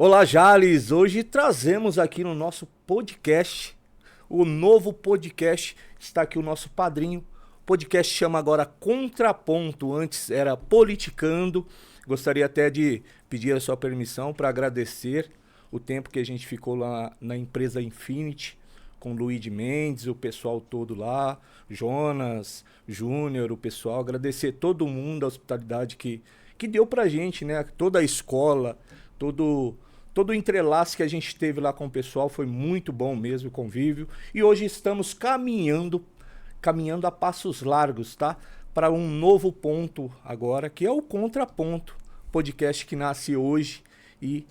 Olá, Jales! Hoje trazemos aqui no nosso podcast, o novo podcast. Está aqui o nosso padrinho. O podcast chama agora Contraponto, antes era Politicando. Gostaria até de pedir a sua permissão para agradecer o tempo que a gente ficou lá na empresa Infinity, com o Luiz Mendes, o pessoal todo lá, Jonas, Júnior, o pessoal. Agradecer todo mundo, a hospitalidade que deu pra gente, né? Toda a escola, todo o entrelace que a gente teve lá com o pessoal foi muito bom mesmo, o convívio. E hoje estamos caminhando a passos largos, tá? Para um novo ponto agora, que é o Contraponto, podcast que nasce hoje. E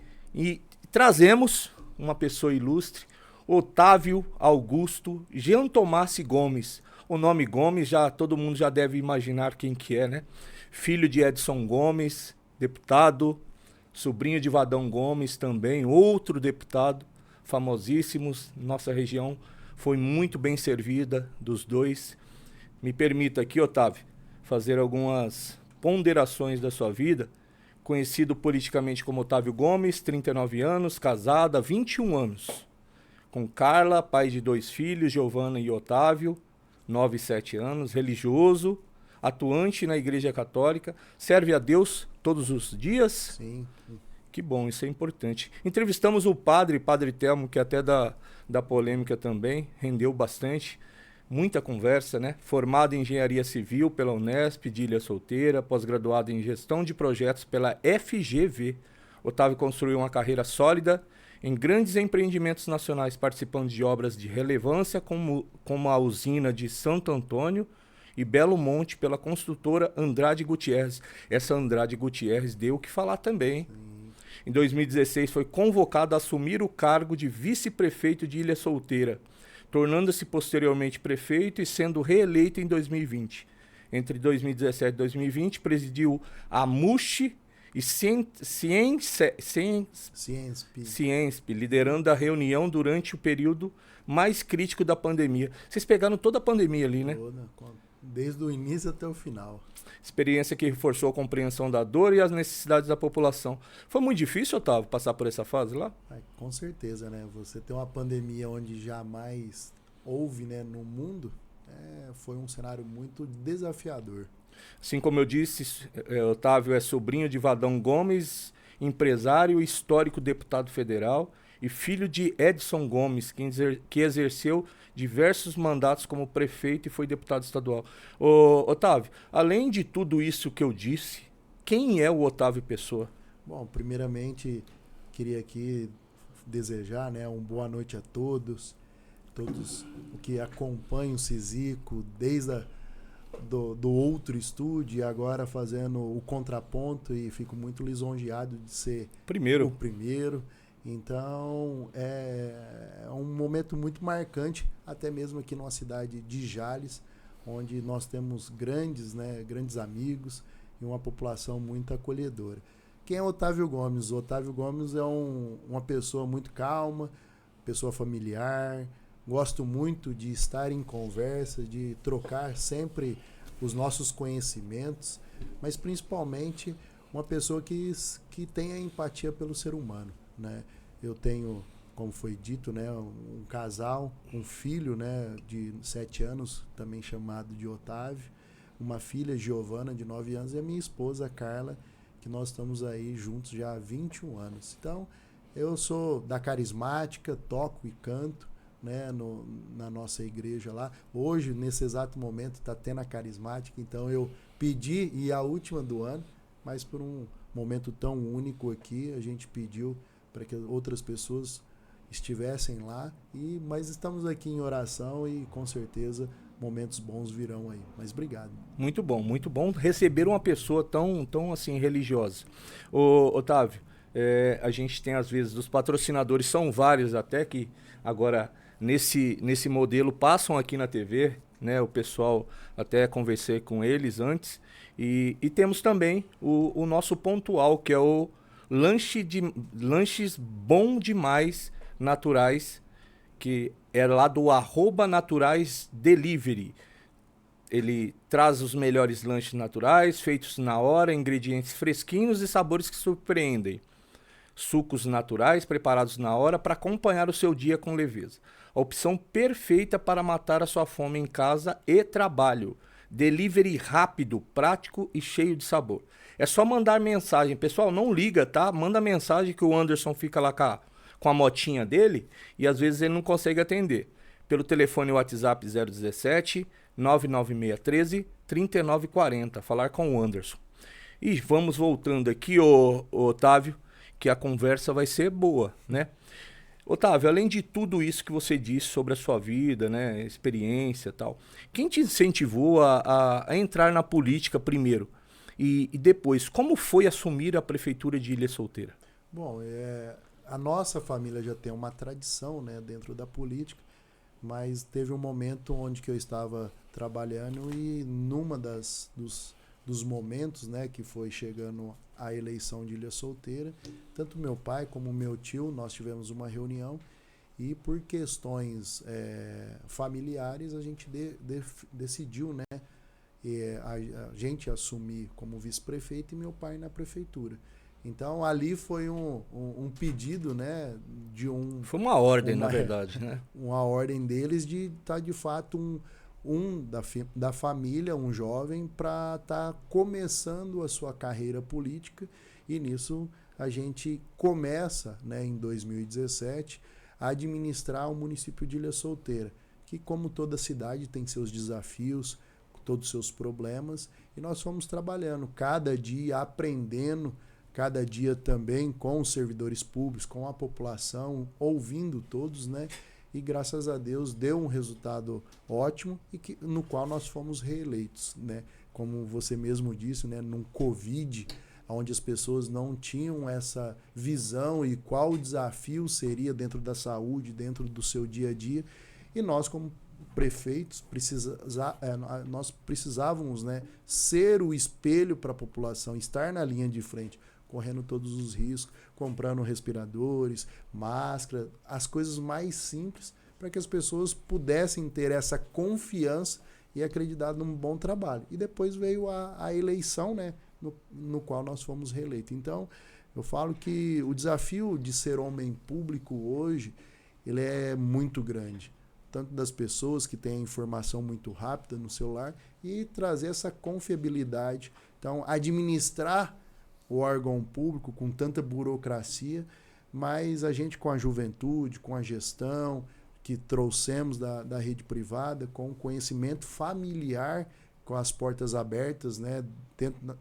trazemos uma pessoa ilustre, Otávio Augusto Jean Tomás Gomes. O nome Gomes, todo mundo já deve imaginar quem que é, né? Filho de Edson Gomes, deputado, sobrinho de Vadão Gomes também, outro deputado famosíssimo. Nossa região foi muito bem servida dos dois. Me permita aqui, Otávio, fazer algumas ponderações da sua vida. Conhecido politicamente como Otávio Gomes, 39 anos, casado há 21 anos. Com Carla, pai de 2 filhos, Giovana e Otávio, 9 e 7 anos, religioso, atuante na Igreja Católica, serve a Deus todos os dias? Sim. Que bom, isso é importante. Entrevistamos o Padre Telmo, que até da polêmica também, rendeu bastante, muita conversa, né? Formado em Engenharia Civil pela Unesp, de Ilha Solteira, pós-graduado em Gestão de Projetos pela FGV. Otávio construiu uma carreira sólida em grandes empreendimentos nacionais, participando de obras de relevância como a usina de Santo Antônio e Belo Monte pela construtora Andrade Gutierrez. Essa Andrade Gutierrez deu o que falar também, hein? Em 2016 foi convocado a assumir o cargo de vice-prefeito de Ilha Solteira, tornando-se posteriormente prefeito e sendo reeleito em 2020. Entre 2017 e 2020 presidiu a MUSH e Ciensp, liderando a reunião durante o período mais crítico da pandemia. Vocês pegaram toda a pandemia ali, né? Desde o início até o final. Experiência que reforçou a compreensão da dor e as necessidades da população. Foi muito difícil, Otávio, passar por essa fase lá? Com certeza, né? Você tem uma pandemia onde jamais houve, né, no mundo, foi um cenário muito desafiador. Assim como eu disse, Otávio é sobrinho de Vadão Gomes, empresário e histórico deputado federal, e filho de Edson Gomes, que exerceu diversos mandatos como prefeito e foi deputado estadual. Otávio, além de tudo isso que eu disse, quem é o Otávio Pessoa? Bom, primeiramente, queria aqui desejar, né, uma boa noite a todos que acompanham o Cisico desde do outro estúdio e agora fazendo o Contraponto, e fico muito lisonjeado de ser o primeiro. Então é um momento muito marcante, até mesmo aqui numa cidade de Jales, onde nós temos grandes amigos e uma população muito acolhedora. Quem é Otávio Gomes? O Otávio Gomes é uma pessoa muito calma, pessoa familiar. Gosto muito de estar em conversa, de trocar sempre os nossos conhecimentos, mas principalmente uma pessoa que tenha empatia pelo ser humano, né? Eu tenho, como foi dito, né, um casal, um filho, né, de 7 anos, também chamado de Otávio, uma filha, Giovana, de 9 anos, e a minha esposa, Carla, que nós estamos aí juntos já há 21 anos. Então, eu sou da Carismática, toco e canto, né, na nossa igreja lá. Hoje, nesse exato momento, está tendo a Carismática, então eu pedi, e a última do ano, mas por um momento tão único aqui, a gente pediu para que outras pessoas estivessem lá, mas estamos aqui em oração e com certeza momentos bons virão aí. Mas obrigado. Muito bom receber uma pessoa tão assim religiosa. Otávio, a gente tem às vezes, os patrocinadores são vários até, que agora nesse modelo passam aqui na TV, né? O pessoal, até conversei com eles antes, e temos também o nosso pontual, que é o Lanches Bom Demais Naturais, que é lá do @naturaisdelivery. Ele traz os melhores lanches naturais, feitos na hora, ingredientes fresquinhos e sabores que surpreendem. Sucos naturais preparados na hora para acompanhar o seu dia com leveza. A opção perfeita para matar a sua fome em casa e trabalho. Delivery rápido, prático e cheio de sabor. É só mandar mensagem. Pessoal, não liga, tá? Manda mensagem que o Anderson fica lá com a motinha dele e às vezes ele não consegue atender. Pelo telefone WhatsApp 017 99613 3940. Falar com o Anderson. E vamos voltando aqui, ô Otávio, que a conversa vai ser boa, né? Otávio, além de tudo isso que você disse sobre a sua vida, né, experiência e tal, quem te incentivou a entrar na política primeiro? E depois, como foi assumir a prefeitura de Ilha Solteira? Bom, a nossa família já tem uma tradição, né, dentro da política, mas teve um momento onde que eu estava trabalhando e numa dos momentos, né, que foi chegando a eleição de Ilha Solteira, tanto meu pai como meu tio, nós tivemos uma reunião e por questões familiares a gente decidiu, né, a gente assumir como vice-prefeito e meu pai na prefeitura. Então ali foi um pedido, né, foi uma ordem, na verdade, né? Uma ordem deles de estar de fato da família, um jovem, para estar começando a sua carreira política, e nisso a gente começa, né, em 2017 a administrar o município de Ilha Solteira, que como toda cidade tem seus desafios, todos os seus problemas, e nós fomos trabalhando cada dia, aprendendo cada dia também com os servidores públicos, com a população, ouvindo todos, né? E graças a Deus deu um resultado ótimo e no qual nós fomos reeleitos, né? Como você mesmo disse, né? Num Covid, onde as pessoas não tinham essa visão e qual o desafio seria dentro da saúde, dentro do seu dia a dia. E nós, como prefeitos, nós precisávamos, né, ser o espelho para a população, estar na linha de frente, correndo todos os riscos, comprando respiradores, máscara, as coisas mais simples para que as pessoas pudessem ter essa confiança e acreditar num bom trabalho. E depois veio a eleição, né, no qual nós fomos reeleitos. Então, eu falo que o desafio de ser homem público hoje, ele é muito grande. Tanto das pessoas que têm a informação muito rápida no celular e trazer essa confiabilidade. Então, administrar o órgão público com tanta burocracia, mas a gente com a juventude, com a gestão que trouxemos da rede privada, com o conhecimento familiar, com as portas abertas, né,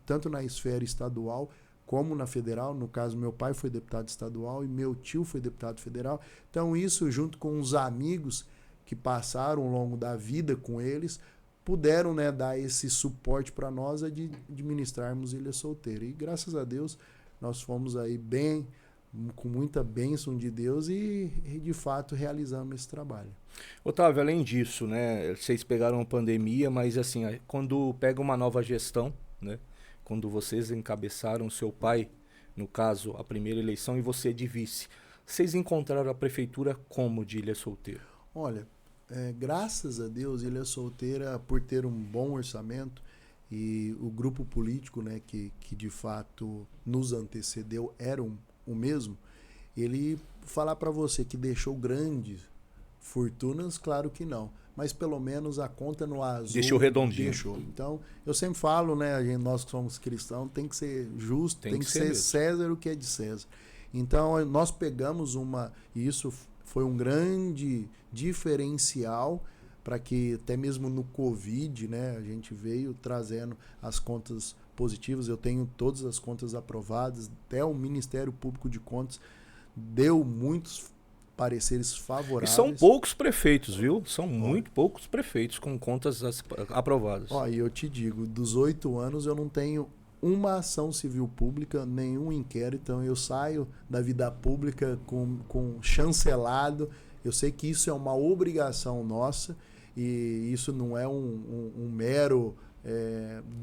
tanto na esfera estadual como na federal. No caso, meu pai foi deputado estadual e meu tio foi deputado federal. Então isso, junto com os amigos que passaram ao longo da vida com eles, puderam, né, dar esse suporte para nós de administrarmos Ilha Solteira. E graças a Deus nós fomos aí bem, com muita bênção de Deus e de fato realizamos esse trabalho. Otávio, além disso, né, vocês pegaram a pandemia, mas assim, quando pega uma nova gestão, né, quando vocês encabeçaram o seu pai, no caso, a primeira eleição, e você de vice, vocês encontraram a prefeitura como de Ilha Solteira? Olha, graças a Deus, Ilha Solteira, por ter um bom orçamento e o grupo político, né, que de fato nos antecedeu era o mesmo, ele falar para você que deixou grandes fortunas, claro que não, mas pelo menos a conta no azul deixou redondinho. Deixou. Então, eu sempre falo, né, nós que somos cristãos, tem que ser justo, tem que ser César o que é de César. Então, nós pegamos e isso foi um grande diferencial para que até mesmo no Covid, né, a gente veio trazendo as contas positivas. Eu tenho todas as contas aprovadas, até o Ministério Público de Contas deu muitos pareceres favoráveis. E são poucos prefeitos, viu? São muito poucos prefeitos com contas aprovadas. E eu te digo, dos 8 anos eu não tenho uma ação civil pública, nenhum inquérito, então eu saio da vida pública com chancelado. Eu sei que isso é uma obrigação nossa e isso não é um mero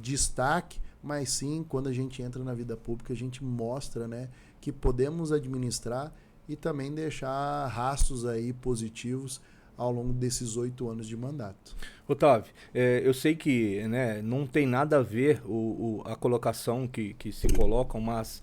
destaque, mas sim, quando a gente entra na vida pública, a gente mostra, né, que podemos administrar e também deixar rastros aí positivos ao longo desses 8 anos de mandato. Otávio, eu sei que, né, não tem nada a ver a colocação que se colocam, mas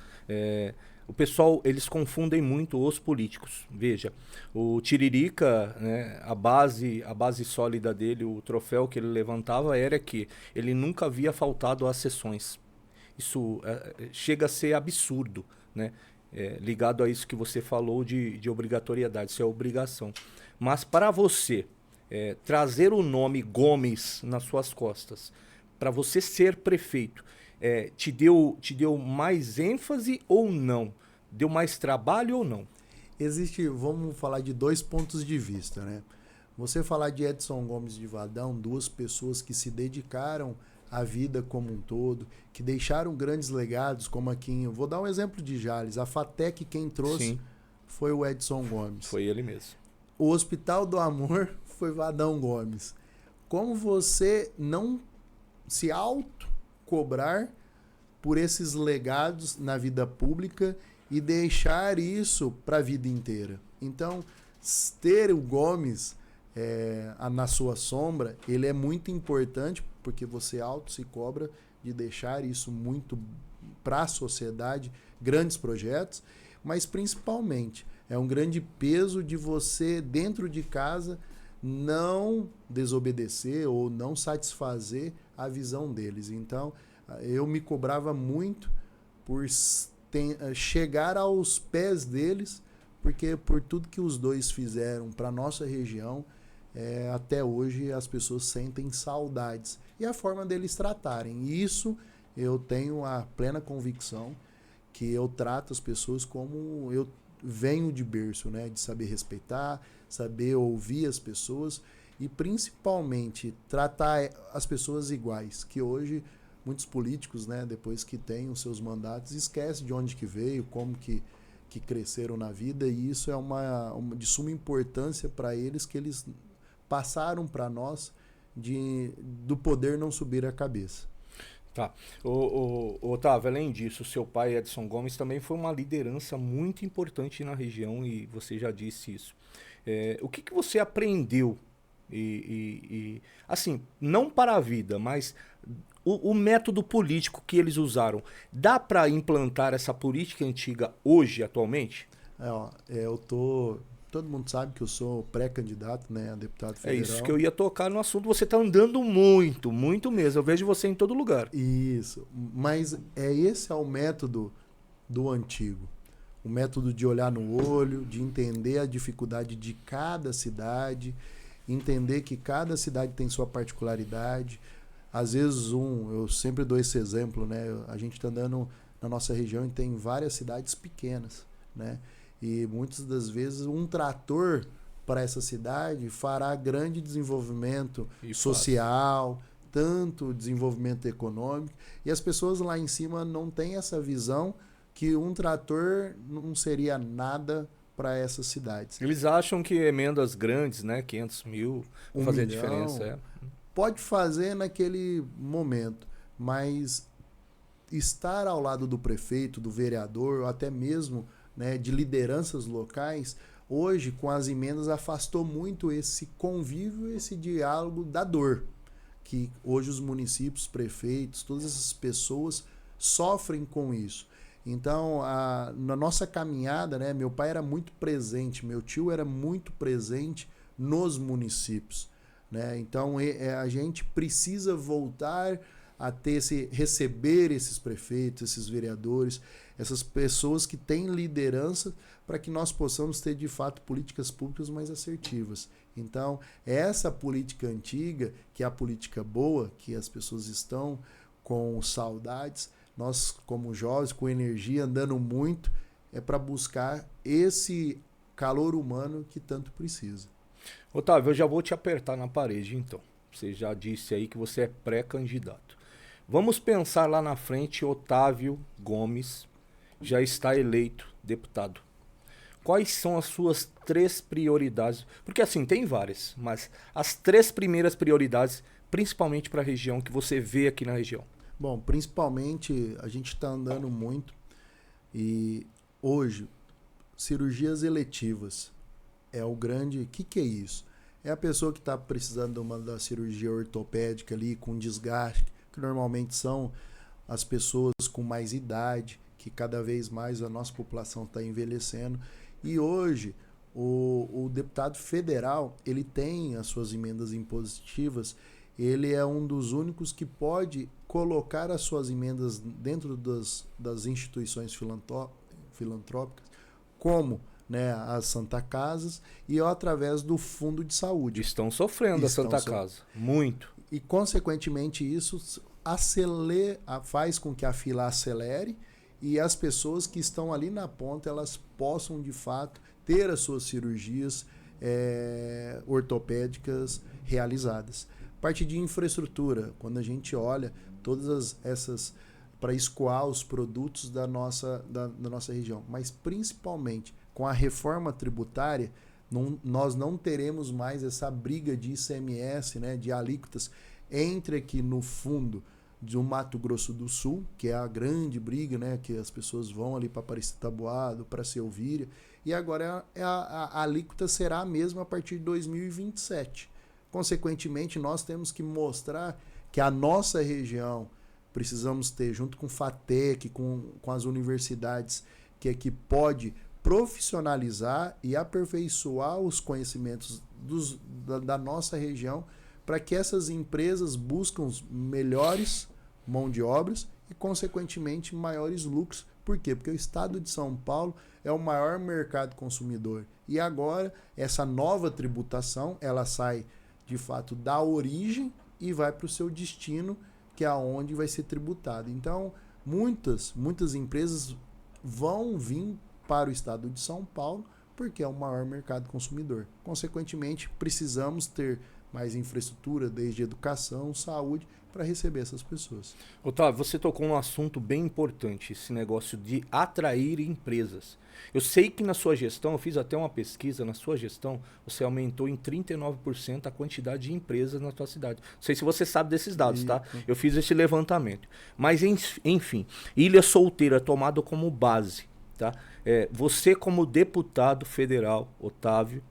o pessoal, eles confundem muito os políticos. Veja, o Tiririca, né, a base sólida dele, o troféu que ele levantava era que ele nunca havia faltado às sessões. Isso chega a ser absurdo, né? Ligado a isso que você falou de obrigatoriedade, isso é obrigação. Mas para você trazer o nome Gomes nas suas costas, para você ser prefeito, te deu mais ênfase ou não? Deu mais trabalho ou não? Vamos falar de 2 pontos de vista, né? Você falar de Edson Gomes de Vadão, 2 pessoas que se dedicaram à vida como um todo, que deixaram grandes legados, como aqui, eu vou dar um exemplo de Jales, a FATEC quem trouxe Sim, foi o Edson Gomes. foi ele mesmo. O Hospital do Amor foi Vadão Gomes. Como você não se auto-cobrar por esses legados na vida pública e deixar isso para a vida inteira? Então, ter o Gomes na sua sombra, ele é muito importante porque você auto se cobra de deixar isso muito para a sociedade, grandes projetos, mas principalmente é um grande peso de você, dentro de casa, não desobedecer ou não satisfazer a visão deles. Então, eu me cobrava muito por chegar aos pés deles, porque por tudo que os dois fizeram para a nossa região, até hoje as pessoas sentem saudades. E a forma deles tratarem. Isso eu tenho a plena convicção que eu trato as pessoas como eu venho de berço, né? De saber respeitar, saber ouvir as pessoas e principalmente tratar as pessoas iguais, que hoje muitos políticos, né, depois que têm os seus mandatos, esquecem de onde que veio, como que cresceram na vida, e isso é uma de suma importância para eles, que eles passaram para nós do poder não subir a cabeça. Tá. Otávio, além disso, seu pai, Edson Gomes, também foi uma liderança muito importante na região e você já disse isso. O que você aprendeu? Assim, não para a vida, mas o método político que eles usaram, dá para implantar essa política antiga hoje, atualmente? Todo mundo sabe que eu sou pré-candidato, né, a deputado federal. É isso que eu ia tocar no assunto. Você está andando muito, muito mesmo. Eu vejo você em todo lugar. Isso. Mas esse é o método do antigo. O método de olhar no olho, de entender a dificuldade de cada cidade, entender que cada cidade tem sua particularidade. Às vezes eu sempre dou esse exemplo, né? A gente está andando na nossa região e tem várias cidades pequenas, né? E muitas das vezes um trator para essa cidade fará grande desenvolvimento social, tanto desenvolvimento econômico. E as pessoas lá em cima não têm essa visão que um trator não seria nada para essas cidades. Eles acham que emendas grandes, né, 500 mil, vão fazer a diferença. Pode fazer naquele momento, mas estar ao lado do prefeito, do vereador, ou até mesmo, né, de lideranças locais, hoje com as emendas afastou muito esse convívio, esse diálogo da dor, que hoje os municípios, prefeitos, todas essas pessoas sofrem com isso. Então, na nossa caminhada, né, meu pai era muito presente, meu tio era muito presente nos municípios, né? Então, a gente precisa voltar a receber esses prefeitos, esses vereadores, essas pessoas que têm liderança, para que nós possamos ter de fato políticas públicas mais assertivas. Então, essa política antiga, que é a política boa, que as pessoas estão com saudades, nós como jovens, com energia, andando muito, é para buscar esse calor humano que tanto precisa. Otávio, eu já vou te apertar na parede então. Você já disse aí que você é pré-candidato. Vamos pensar lá na frente, Otávio Gomes já está eleito deputado. Quais são as suas 3 prioridades? Porque assim, tem várias, mas as 3 primeiras prioridades, principalmente para a região, que você vê aqui na região. Bom, principalmente a gente está andando muito e hoje, cirurgias eletivas é o grande... O que é isso? É a pessoa que está precisando da cirurgia ortopédica ali, com desgaste, que normalmente são as pessoas com mais idade, que cada vez mais a nossa população está envelhecendo. E hoje, o deputado federal, ele tem as suas emendas impositivas, ele é um dos únicos que pode colocar as suas emendas dentro das instituições filantrópicas, como, né, as Santa Casas, e através do Fundo de Saúde. Estão sofrendo a Santa Casa, muito. E, consequentemente, isso faz com que a fila acelere e as pessoas que estão ali na ponta, elas possam, de fato, ter as suas cirurgias ortopédicas realizadas. Parte de infraestrutura, quando a gente olha todas essas para escoar os produtos da nossa região, mas principalmente com a reforma tributária, nós não teremos mais essa briga de ICMS, né, de alíquotas, entre aqui no fundo do Mato Grosso do Sul, que é a grande briga, né, que as pessoas vão ali para Aparecida Taboado, para Selvíria, e agora a alíquota será a mesma a partir de 2027. Consequentemente, nós temos que mostrar que a nossa região, precisamos ter, junto com o FATEC, com as universidades, que pode profissionalizar e aperfeiçoar os conhecimentos da nossa região, para que essas empresas buscam melhores mão de obras e, consequentemente, maiores lucros. Por quê? Porque o estado de São Paulo é o maior mercado consumidor. E agora, essa nova tributação, ela sai, de fato, da origem e vai para o seu destino, que é onde vai ser tributado. Então, muitas empresas vão vir para o estado de São Paulo, porque é o maior mercado consumidor. Consequentemente, precisamos ter mais infraestrutura, desde educação, saúde, para receber essas pessoas. Otávio, você tocou num assunto bem importante, esse negócio de atrair empresas. Eu sei que na sua gestão, eu fiz até uma pesquisa, na sua gestão, você aumentou em 39% a quantidade de empresas na sua cidade. Não sei se você sabe desses dados, tá? Eu fiz esse levantamento. Mas, enfim, Ilha Solteira tomado como base, tá? Você como deputado federal, Otávio,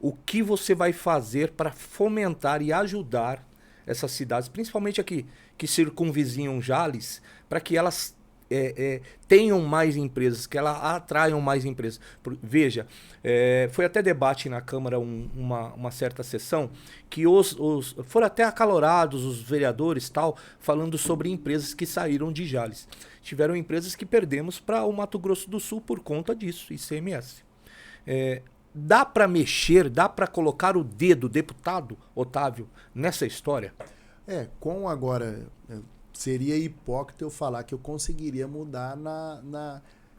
o que você vai fazer para fomentar e ajudar essas cidades, principalmente aqui, que circunvizinham Jales, para que elas tenham mais empresas, que elas atraiam mais empresas. Veja, foi até debate na Câmara uma certa sessão, que foram até acalorados os vereadores, tal, falando sobre empresas que saíram de Jales. Tiveram empresas que perdemos para o Mato Grosso do Sul por conta disso, ICMS. Dá para mexer, dá para colocar o dedo, deputado Otávio, nessa história? Com agora, seria hipócrita eu falar que eu conseguiria mudar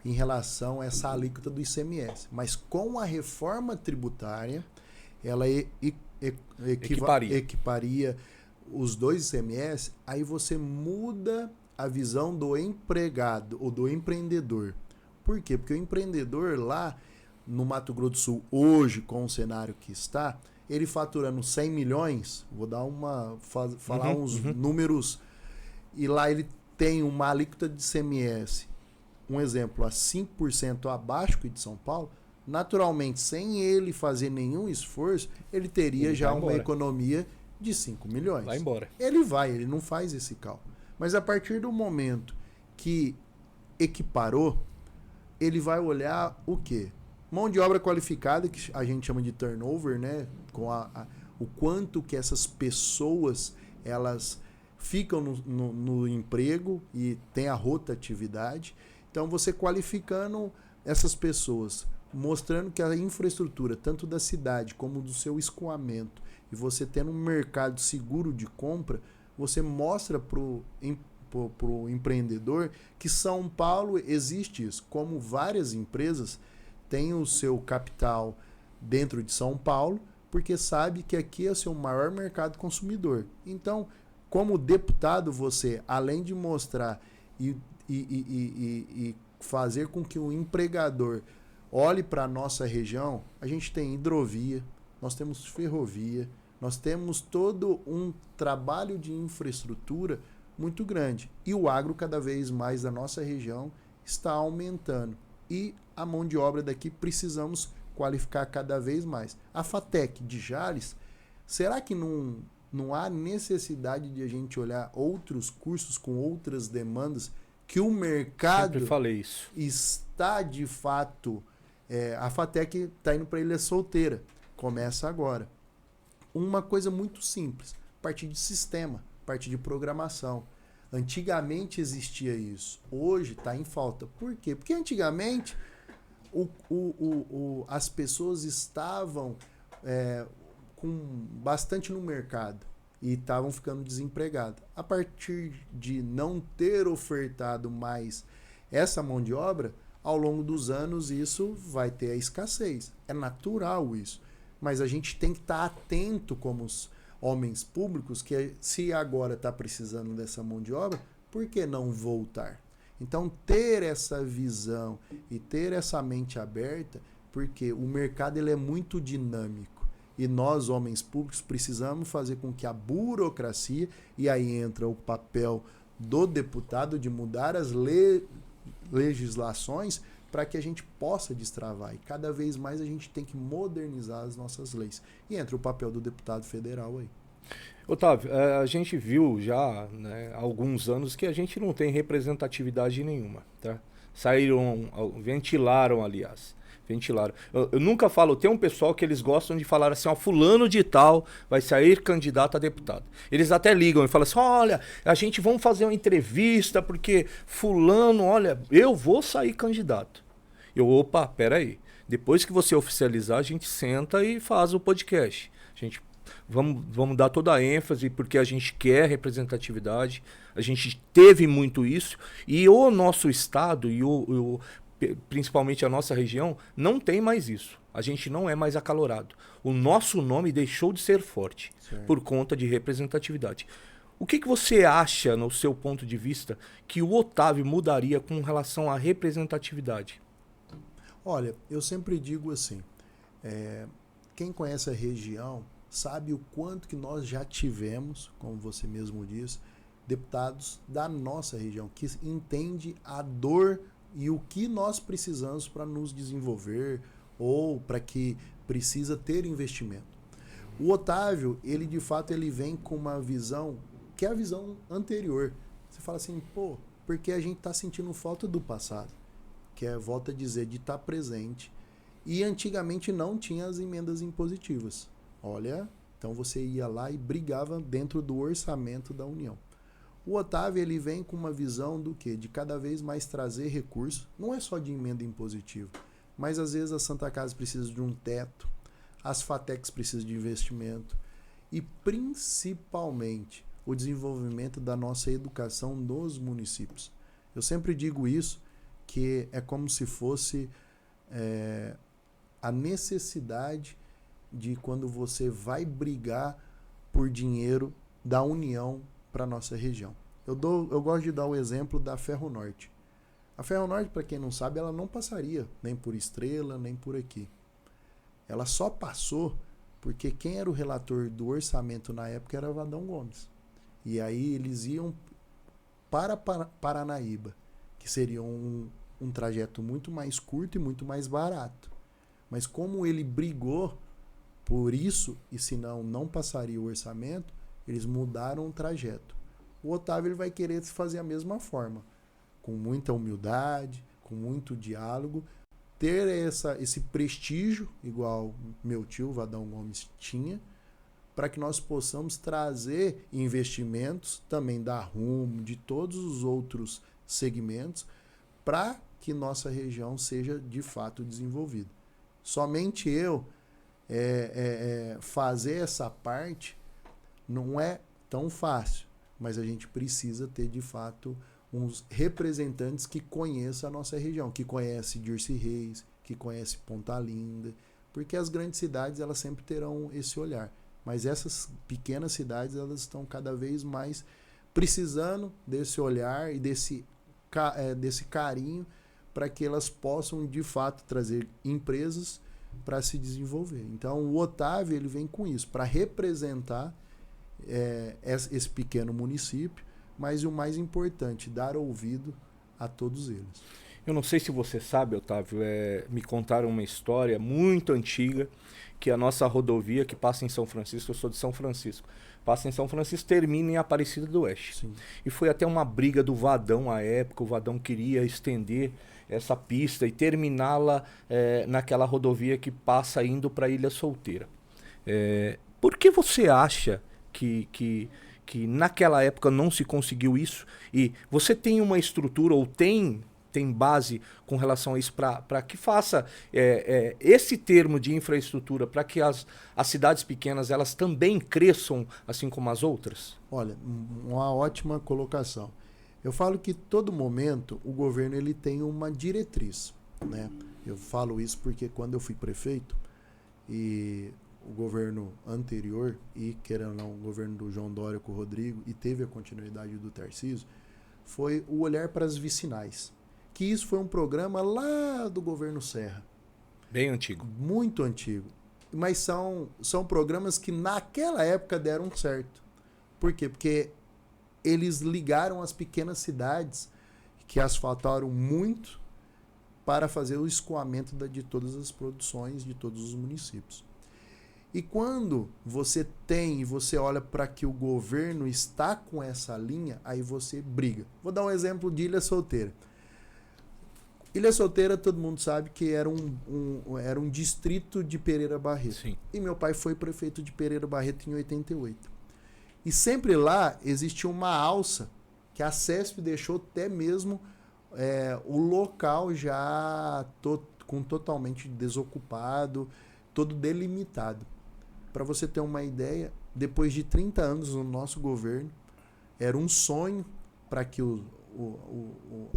em relação a essa alíquota do ICMS. Mas com a reforma tributária, ela equiparia os dois ICMS, aí você muda a visão do empregado ou do empreendedor. Por quê? Porque o empreendedor lá no Mato Grosso do Sul, hoje, com o cenário que está, ele faturando 100 milhões, vou dar falar uns números, e lá ele tem uma alíquota de ICMS, um exemplo, a 5% abaixo que de São Paulo, naturalmente, sem ele fazer nenhum esforço, ele teria já uma economia de 5 milhões. Vai embora. Ele não faz esse cálculo. Mas a partir do momento que equiparou, ele vai olhar o quê? Mão de obra qualificada, que a gente chama de turnover, né? Com o quanto que essas pessoas elas ficam no emprego e tem a rotatividade. Então, você qualificando essas pessoas, mostrando que a infraestrutura, tanto da cidade como do seu escoamento, e você tendo um mercado seguro de compra, você mostra para o empreendedor que São Paulo existe isso. Como várias empresas têm o seu capital dentro de São Paulo, porque sabe que aqui é o seu maior mercado consumidor. Então, como deputado, você, além de mostrar e fazer com que o empregador olhe para a nossa região, a gente tem hidrovia, nós temos ferrovia, nós temos todo um trabalho de infraestrutura muito grande. E o agro, cada vez mais da nossa região, está aumentando. E a mão de obra daqui precisamos qualificar cada vez mais. A FATEC de Jales, Será que não há necessidade de a gente olhar outros cursos com outras demandas que o mercado Sempre falei isso. está de fato... a FATEC está indo para Ilha Solteira. Começa agora. Uma coisa muito simples. Partir de sistema, partir de programação. Antigamente existia isso. Hoje está em falta. Por quê? Porque antigamente as pessoas estavam bastante no mercado e estavam ficando desempregadas. A partir de não ter ofertado mais essa mão de obra, ao longo dos anos isso vai ter a escassez. É natural isso. Mas a gente tem que estar atento como os homens públicos, que se agora está precisando dessa mão de obra, por que não voltar? Então, ter essa visão e ter essa mente aberta, porque o mercado ele é muito dinâmico. E nós, homens públicos, precisamos fazer com que a burocracia, e aí entra o papel do deputado de mudar as legislações para que a gente possa destravar. E cada vez mais a gente tem que modernizar as nossas leis. E entra o papel do deputado federal aí. Otávio, a gente viu já, né, há alguns anos que a gente não tem representatividade nenhuma, tá? Ventilaram. Eu nunca falo, tem um pessoal que eles gostam de falar assim, ó, fulano de tal vai sair candidato a deputado. Eles até ligam e falam assim, olha, vamos fazer uma entrevista porque fulano, olha, eu vou sair candidato. Opa, peraí. Depois que você oficializar, a gente senta e faz o podcast. Vamos dar toda a ênfase porque a gente quer representatividade. A gente teve muito isso. E o nosso estado e principalmente a nossa região não tem mais isso. A gente não é mais acalorado. O nosso nome deixou de ser forte por conta de representatividade. O que você acha, no seu ponto de vista, que o Otávio mudaria com relação à representatividade? Olha, eu sempre digo assim, quem conhece a região sabe o quanto que nós já tivemos, como você mesmo disse, deputados da nossa região, que entende a dor e o que nós precisamos para nos desenvolver ou para que precisa ter investimento. O Otávio, ele de fato ele vem com uma visão que é a visão anterior. Você fala assim, pô, porque a gente está sentindo falta do passado, que volta a dizer, de estar presente. E antigamente não tinha as emendas impositivas. Olha, então você ia lá e brigava dentro do orçamento da União. O Otávio ele vem com uma visão do quê? De cada vez mais trazer recursos, não é só de emenda impositiva, mas às vezes a Santa Casa precisa de um teto, as FATECs precisam de investimento e principalmente o desenvolvimento da nossa educação nos municípios. Eu sempre digo isso, que é como se fosse a necessidade de quando você vai brigar por dinheiro da União para a nossa região. Eu gosto de dar o exemplo da Ferronorte. A Ferronorte, para quem não sabe, ela não passaria nem por Estrela, nem por aqui. Ela só passou porque quem era o relator do orçamento na época era Vadão Gomes. E aí eles iam para Paranaíba, que seria um trajeto muito mais curto e muito mais barato. Mas como ele brigou por isso, e senão não passaria o orçamento, eles mudaram o trajeto. O Otávio ele vai querer fazer a mesma forma, com muita humildade, com muito diálogo, ter esse prestígio, igual meu tio Vadão Gomes tinha, para que nós possamos trazer investimentos, também da Rumo, de todos os outros segmentos, para que nossa região seja de fato desenvolvida. Somente eu fazer essa parte não é tão fácil, mas a gente precisa ter de fato uns representantes que conheçam a nossa região, que conhecem Dirce Reis, que conhecem Ponta Linda, porque as grandes cidades elas sempre terão esse olhar, mas essas pequenas cidades elas estão cada vez mais precisando desse olhar e desse carinho para que elas possam de fato trazer empresas para se desenvolver. Então o Otávio ele vem com isso, para representar esse pequeno município, mas o mais importante, dar ouvido a todos eles. Eu não sei se você sabe, Otávio, me contaram uma história muito antiga, que a nossa rodovia que passa em São Francisco, eu sou de São Francisco, passa em São Francisco, termina em Aparecida do Oeste. Sim. E foi até uma briga do Vadão à época, o Vadão queria estender essa pista e terminá-la naquela rodovia que passa indo para Ilha Solteira. Por que você acha que naquela época não se conseguiu isso? E você tem uma estrutura ou tem base com relação a isso para que faça esse termo de infraestrutura para que as cidades pequenas elas também cresçam assim como as outras? Olha, uma ótima colocação. Eu falo que todo momento o governo ele tem uma diretriz, né? Eu falo isso porque quando eu fui prefeito e o governo anterior, e querendo ou não, o governo do João Dória com o Rodrigo, e teve a continuidade do Tarcísio, foi o olhar para as vicinais. Que isso foi um programa lá do governo Serra. Bem antigo. Muito antigo. Mas são programas que naquela época deram certo. Por quê? Porque eles ligaram as pequenas cidades que asfaltaram muito para fazer o escoamento de todas as produções de todos os municípios. E quando você tem e você olha para que o governo está com essa linha, aí você briga. Vou dar um exemplo de Ilha Solteira. Ilha Solteira, todo mundo sabe que era um distrito de Pereira Barreto. Sim. E meu pai foi prefeito de Pereira Barreto em 88. E sempre lá existia uma alça que a CESP deixou até mesmo o local já totalmente desocupado, todo delimitado. Para você ter uma ideia, depois de 30 anos no nosso governo, era um sonho para que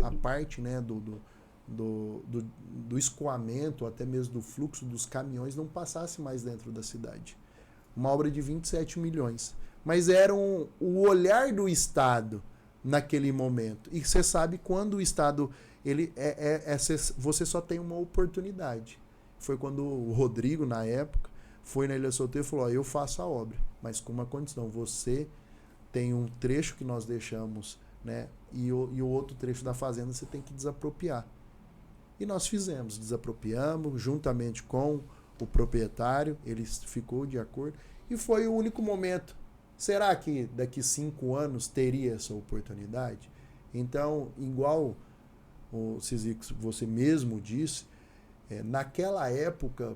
a parte, né, do escoamento, até mesmo do fluxo dos caminhões, não passasse mais dentro da cidade. Uma obra de 27 milhões. Mas era o olhar do Estado naquele momento. E você sabe quando o Estado... você só tem uma oportunidade. Foi quando o Rodrigo, na época, foi na Ilha Solteira e falou, eu faço a obra, mas com uma condição. Você tem um trecho que nós deixamos, né, e o outro trecho da fazenda você tem que desapropriar. E nós fizemos, desapropriamos, juntamente com o proprietário, ele ficou de acordo, e foi o único momento. Será que daqui 5 anos teria essa oportunidade? Então, igual o Cizico, você mesmo disse, naquela época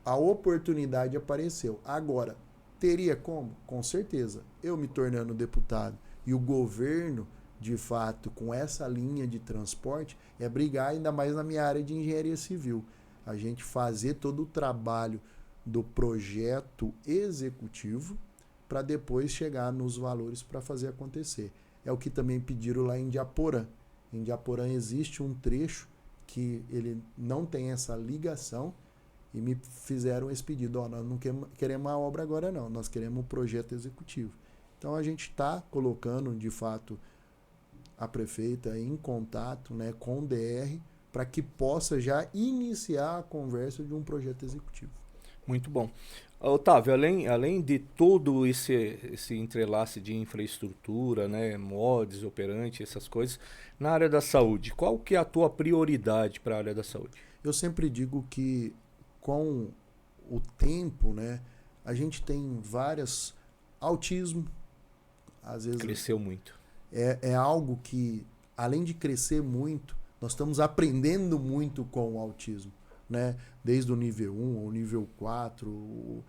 a oportunidade apareceu. Agora, teria como? Com certeza. Eu me tornando deputado e o governo, de fato, com essa linha de transporte, brigar ainda mais na minha área de engenharia civil. A gente fazer todo o trabalho do projeto executivo para depois chegar nos valores para fazer acontecer. É o que também pediram lá em Indiaporã. Em Indiaporã existe um trecho que ele não tem essa ligação e me fizeram esse pedido. Nós não queremos uma obra agora não, nós queremos um projeto executivo. Então a gente está colocando, de fato, a prefeita em contato, né, com o DR para que possa já iniciar a conversa de um projeto executivo. Muito bom. Otávio, além de todo esse entrelace de infraestrutura, né, mods, operante, essas coisas, na área da saúde, qual que é a tua prioridade para a área da saúde? Eu sempre digo que com o tempo, né, a gente tem várias... Autismo, às vezes... Cresceu muito. É algo que, além de crescer muito, nós estamos aprendendo muito com o autismo, né? Desde o nível 1 ao nível 4.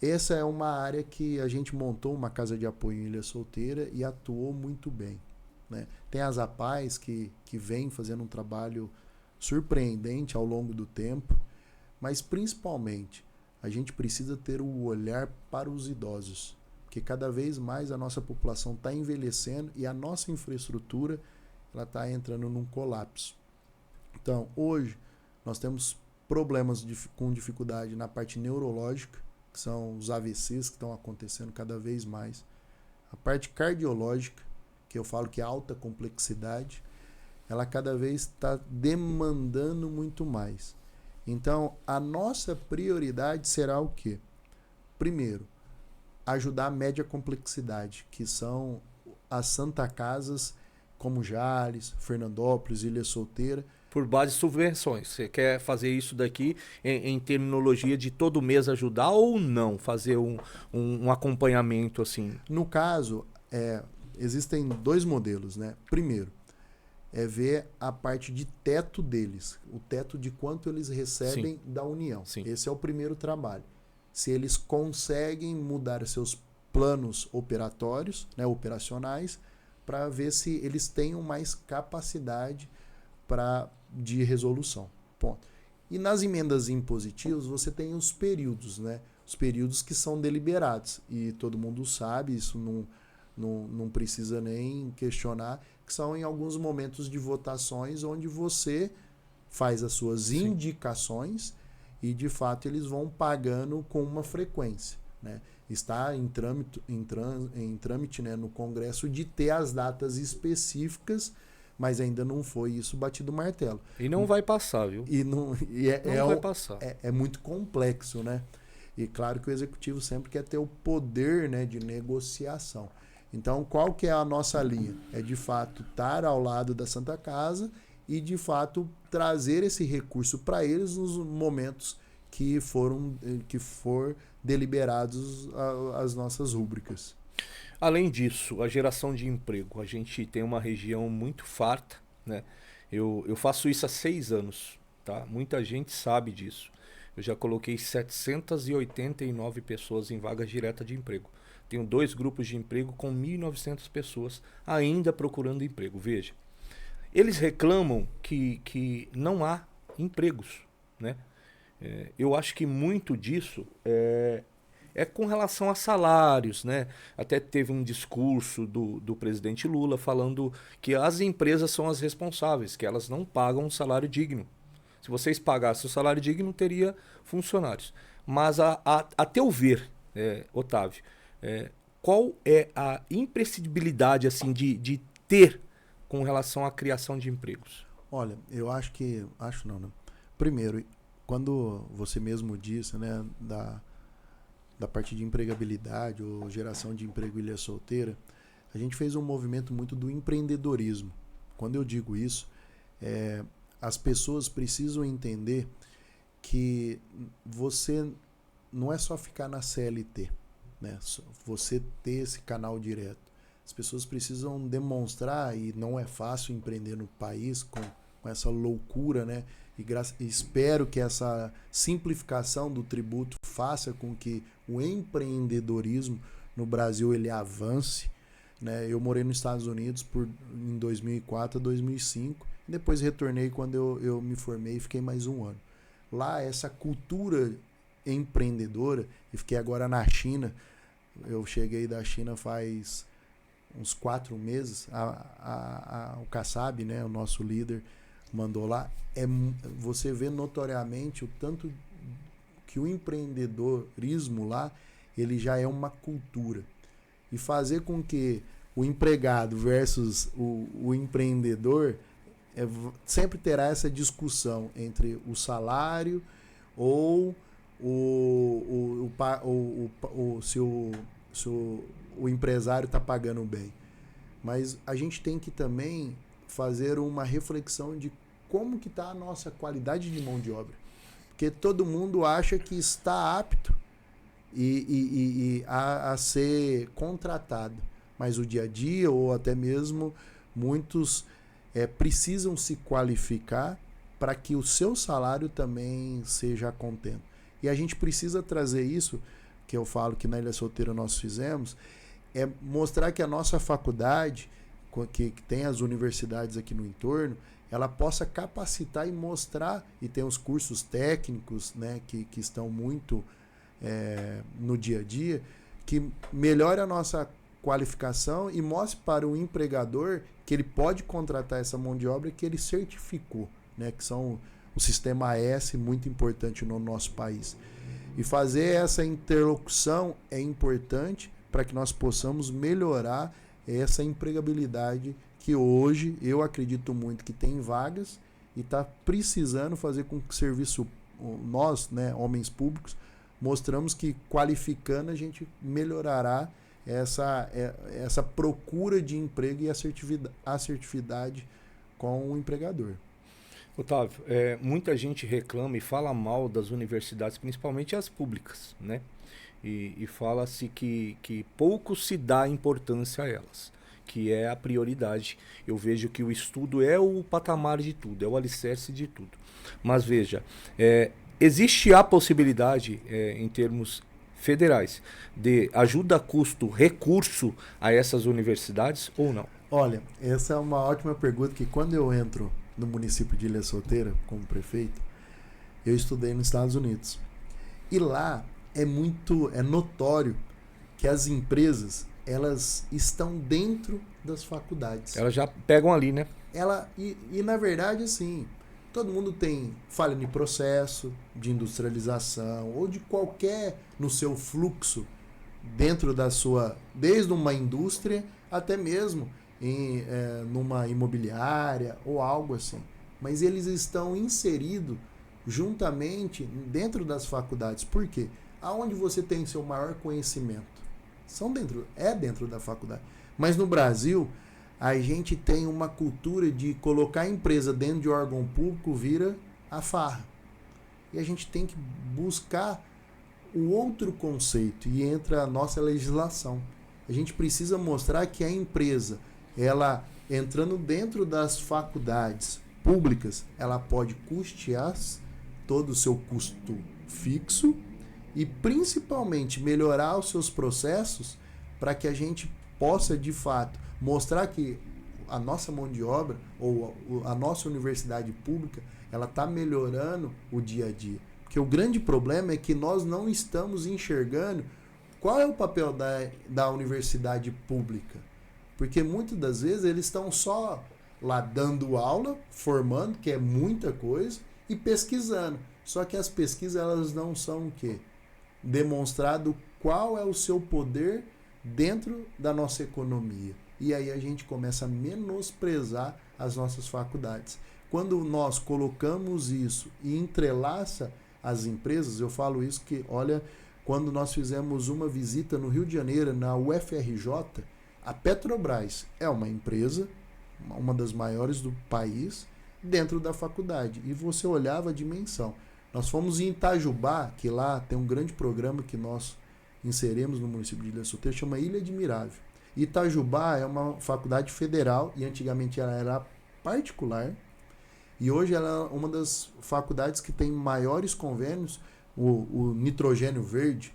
Essa é uma área que a gente montou uma casa de apoio em Ilha Solteira e atuou muito bem, né? Tem as APAES que vem fazendo um trabalho surpreendente ao longo do tempo, mas principalmente a gente precisa ter o olhar para os idosos, porque cada vez mais a nossa população está envelhecendo e a nossa infraestrutura ela está entrando num colapso. Então, hoje, nós temos problemas com dificuldade na parte neurológica, que são os AVCs que estão acontecendo cada vez mais. A parte cardiológica, que eu falo que é alta complexidade, ela cada vez está demandando muito mais. Então, a nossa prioridade será o quê? Primeiro, ajudar a média complexidade, que são as Santa Casas, como Jales, Fernandópolis, Ilha Solteira, por base de subvenções. Você quer fazer isso daqui em terminologia de todo mês ajudar ou não? Fazer um acompanhamento assim? No caso, existem dois modelos, né? Primeiro, é ver a parte de teto deles, o teto de quanto eles recebem da União. Sim. Esse é o primeiro trabalho. Se eles conseguem mudar seus planos operatórios, né, operacionais, para ver se eles tenham mais capacidade de resolução. Ponto. E nas emendas impositivas você tem os períodos, né? Os períodos que são deliberados. E todo mundo sabe, isso não precisa nem questionar, que são em alguns momentos de votações onde você faz as suas indicações e de fato eles vão pagando com uma frequência, né? Está em trâmite, né, no Congresso de ter as datas específicas, mas ainda não foi isso batido o martelo. E não vai passar, viu? Não vai passar. É muito complexo, né? E claro que o executivo sempre quer ter o poder, né, de negociação. Então, qual que é a nossa linha? É de fato estar ao lado da Santa Casa e de fato trazer esse recurso para eles nos momentos que for deliberados as nossas rúbricas. Além disso, a geração de emprego. A gente tem uma região muito farta, né? Eu faço isso há 6 anos, tá? Muita gente sabe disso. Eu já coloquei 789 pessoas em vagas diretas de emprego. Tenho 2 grupos de emprego com 1.900 pessoas ainda procurando emprego. Veja, eles reclamam que não há empregos, né? Eu acho que muito disso é com relação a salários, né? Até teve um discurso do presidente Lula falando que as empresas são as responsáveis, que elas não pagam um salário digno. Se vocês pagassem o salário digno, teria funcionários. Mas a teu ver, Otávio, qual é a imprescindibilidade assim, de ter com relação à criação de empregos? Olha, eu acho que... Acho não, né? Primeiro, quando você mesmo disse, né, da parte de empregabilidade ou geração de emprego ilha solteira, a gente fez um movimento muito do empreendedorismo. Quando eu digo isso, as pessoas precisam entender que você não é só ficar na CLT, né? Você ter esse canal direto. As pessoas precisam demonstrar, e não é fácil empreender no país com essa loucura, né? E espero que essa simplificação do tributo faça com que o empreendedorismo no Brasil ele avance, né? Eu morei nos Estados Unidos em 2004 a 2005, e depois retornei quando eu me formei e fiquei mais um ano. Lá, essa cultura empreendedora, e fiquei agora na China, eu cheguei da China faz uns 4 meses, o Kassab, né, o nosso líder, mandou lá. Você vê notoriamente o tanto que o empreendedorismo lá, ele já é uma cultura. E fazer com que o empregado versus o empreendedor sempre terá essa discussão entre o salário ou se o empresário está pagando bem. Mas a gente tem que também fazer uma reflexão de como que está a nossa qualidade de mão de obra. Porque todo mundo acha que está apto a ser contratado. Mas o dia a dia, ou até mesmo muitos precisam se qualificar para que o seu salário também seja contento. E a gente precisa trazer isso, que eu falo que na Ilha Solteira nós fizemos, mostrar que a nossa faculdade, que tem as universidades aqui no entorno, ela possa capacitar e mostrar, e tem os cursos técnicos, né, que estão muito no dia a dia, que melhore a nossa qualificação e mostre para o empregador que ele pode contratar essa mão de obra que ele certificou, né, que são o sistema AS, muito importante no nosso país. E fazer essa interlocução é importante para que nós possamos melhorar essa empregabilidade que hoje eu acredito muito que tem vagas e está precisando fazer com que o serviço, nós, né, homens públicos, mostramos que qualificando a gente melhorará essa procura de emprego e assertividade com o empregador. Otávio, muita gente reclama e fala mal das universidades, principalmente as públicas, né? E fala-se que pouco se dá importância a elas, que é a prioridade. Eu vejo que o estudo é o patamar de tudo, é o alicerce de tudo. Mas veja, existe a possibilidade, em termos federais, de ajuda a custo, recurso a essas universidades ou não? Olha, essa é uma ótima pergunta que quando eu entro no município de Ilha Solteira como prefeito, eu estudei nos Estados Unidos. E lá é notório que as empresas, elas estão dentro das faculdades. Elas já pegam ali, né? E na verdade, assim, todo mundo tem falha de processo, de industrialização, ou de qualquer, no seu fluxo, dentro da sua, desde uma indústria até mesmo numa imobiliária ou algo assim. Mas eles estão inseridos juntamente dentro das faculdades. Por quê? Aonde você tem seu maior conhecimento? Dentro da faculdade. Mas no Brasil, a gente tem uma cultura de colocar a empresa dentro de órgão público vira a farra. E a gente tem que buscar o outro conceito e entra a nossa legislação. A gente precisa mostrar que a empresa, ela entrando dentro das faculdades públicas, ela pode custear todo o seu custo fixo e principalmente melhorar os seus processos para que a gente possa de fato mostrar que a nossa mão de obra ou a nossa universidade pública ela está melhorando o dia a dia. Porque o grande problema é que nós não estamos enxergando qual é o papel da universidade pública. Porque muitas das vezes eles estão só lá dando aula, formando, que é muita coisa, e pesquisando. Só que as pesquisas elas não são o quê? Demonstrado qual é o seu poder dentro da nossa economia. E aí a gente começa a menosprezar as nossas faculdades. Quando nós colocamos isso e entrelaça as empresas, eu falo isso que, olha, quando nós fizemos uma visita no Rio de Janeiro, na UFRJ, a Petrobras é uma empresa, uma das maiores do país, dentro da faculdade. E você olhava a dimensão. Nós fomos em Itajubá, que lá tem um grande programa que nós inserimos no município de Ilha Solteira, chama Ilha Admirável. Itajubá é uma faculdade federal e antigamente ela era particular. E hoje ela é uma das faculdades que tem maiores convênios, o nitrogênio verde.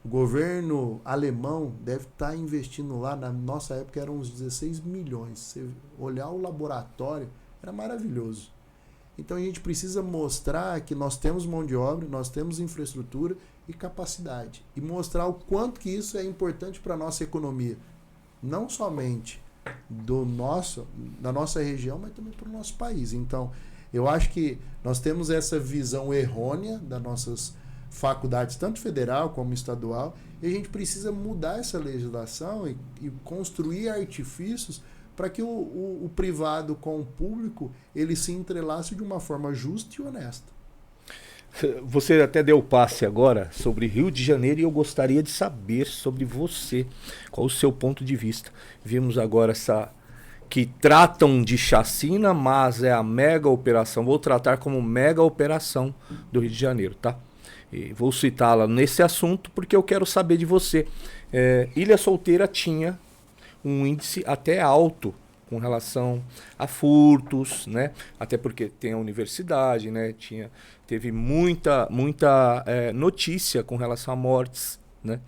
O governo alemão deve estar investindo lá, na nossa época eram uns 16 milhões. Você olhar o laboratório, era maravilhoso. Então a gente precisa mostrar que nós temos mão de obra, nós temos infraestrutura e capacidade. E mostrar o quanto que isso é importante para a nossa economia. Não somente da nossa região, mas também para o nosso país. Então, eu acho que nós temos essa visão errônea das nossas faculdades, tanto federal como estadual, e a gente precisa mudar essa legislação e construir artifícios para que o privado com o público ele se entrelace de uma forma justa e honesta. Você até deu passe agora sobre Rio de Janeiro e eu gostaria de saber sobre você, qual o seu ponto de vista. Vimos agora que tratam de chacina, mas é a mega operação, vou tratar como mega operação do Rio de Janeiro, tá? E vou citá-la nesse assunto porque eu quero saber de você. Ilha Solteira tinha um índice até alto com relação a furtos, né? Até porque tem a universidade, né? Teve muita notícia com relação a mortes, né?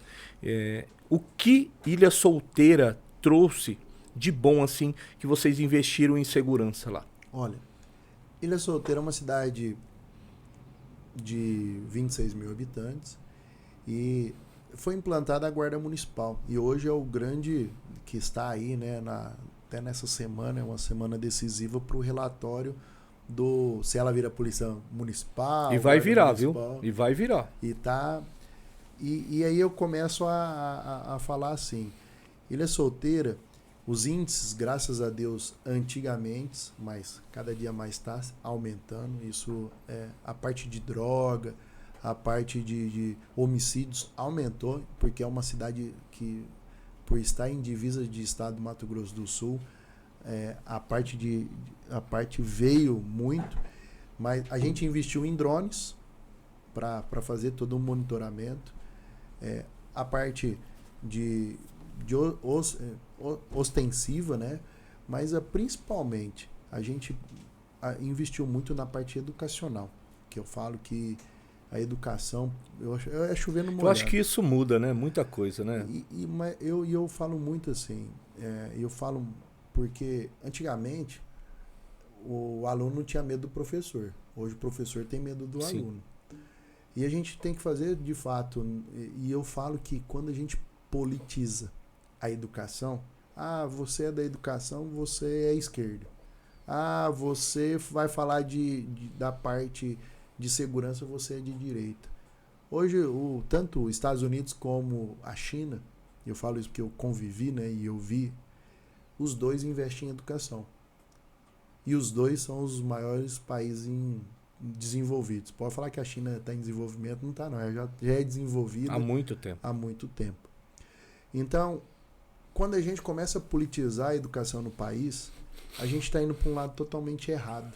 O que Ilha Solteira trouxe de bom assim que vocês investiram em segurança lá? Olha, Ilha Solteira é uma cidade de 26 mil habitantes e foi implantada a Guarda Municipal. E hoje é o grande que está aí, né, até nessa semana, é uma semana decisiva para o relatório se ela vira Polícia Municipal. E vai virar, viu? E vai virar. E aí eu começo a falar assim, Ilha Solteira, os índices, graças a Deus, antigamente, mas cada dia mais está aumentando. Isso a parte de droga, a parte de homicídios aumentou, porque é uma cidade que, por estar em divisa de estado do Mato Grosso do Sul, a parte veio muito. Mas a gente investiu em drones para fazer todo o monitoramento. A parte de ostensiva, né? Mas principalmente a gente investiu muito na parte educacional, que eu falo que a educação é chovendo molhado. Eu acho que isso muda, né? Muita coisa, né? Mas eu falo muito assim, eu falo porque antigamente o aluno não tinha medo do professor. Hoje o professor tem medo do Sim. aluno. E a gente tem que fazer de fato, e eu falo que quando a gente politiza a educação, você é da educação, você é esquerda. Você vai falar da parte de segurança, você é de direita. Hoje, tanto os Estados Unidos como a China, eu falo isso porque eu convivi, né, e eu vi, os dois investem em educação. E os dois são os maiores países desenvolvidos. Pode falar que a China está em desenvolvimento, não está não, já é desenvolvida há muito tempo. Há muito tempo. Então, quando a gente começa a politizar a educação no país, a gente está indo para um lado totalmente errado.